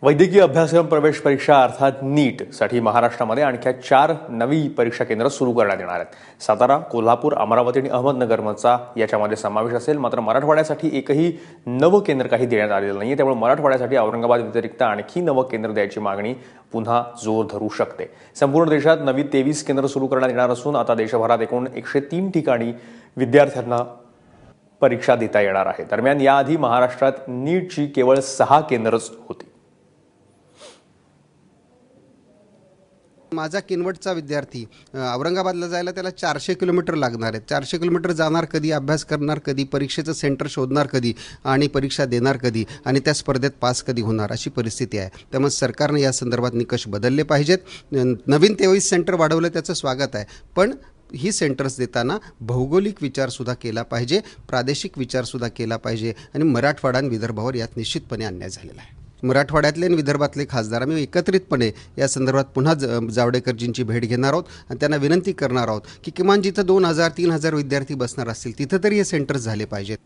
वैद्यकीय अभ्यासक्रम प्रवेश परीक्षा अर्थात नीट साठी महाराष्ट्रामध्ये आणखी 4 नवी परीक्षा केंद्र सुरू करण्यात येणार आहेत। सातारा, कोल्हापूर, अमरावती आणि अहमदनगरचा याच्यामध्ये समावेश असेल। मात्र मराठवाड्यासाठी एकही नवं केंद्र काही देण्यात आलेलं नाहीये, त्यामुळे मराठवाड्यासाठी औरंगाबाद व्यतिरिक्त आणखी नवं केंद्र द्यायची मागणी पुन्हा जोर धरू शकते। संपूर्ण देशात नवी 23 केंद्र सुरू करण्यात येणार असून आता देशभरात एकूण 103 ठिकाणी विद्यार्थ्यांना परीक्षा देता येणार आहे। दरम्यान याआधी महाराष्ट्रात नीटची केवळ 6 केंद्रच होती। माझा किनवटचा विद्यार्थी औरंगाबादला जायला त्याला 400 किलोमीटर लागणार आहे। 400 किलोमीटर जाणार कधी, अभ्यास करणार कधी, परीक्षेचं सेंटर शोधणार कधी आणि परीक्षा देणार कधी आणि त्या स्पर्धेत पास कधी होणार, अशी परिस्थिती आहे। त्यामुळे सरकारने या संदर्भात निकष बदलले पाहिजेत। नवीन 23 सेंटर वाढवलं त्याचं स्वागत आहे, पण ही सेंटर्स देताना भौगोलिक विचारसुद्धा केला पाहिजे, प्रादेशिक विचारसुद्धा केला पाहिजे आणि मराठवाडा आणि विदर्भावर यात निश्चितपणे अन्याय झालेला आहे। मराठवाड्यातले आणि विदर्भातले खासदार आम्ही एकत्रितपणे या संदर्भात पुन्हा जावडेकरजींची भेट घेणार आहोत आणि त्यांना विनंती करणार आहोत की किमान जिथं 2000-3000 विद्यार्थी बसणार असतील तिथं तरी हे सेंटर्स झाले पाहिजेत।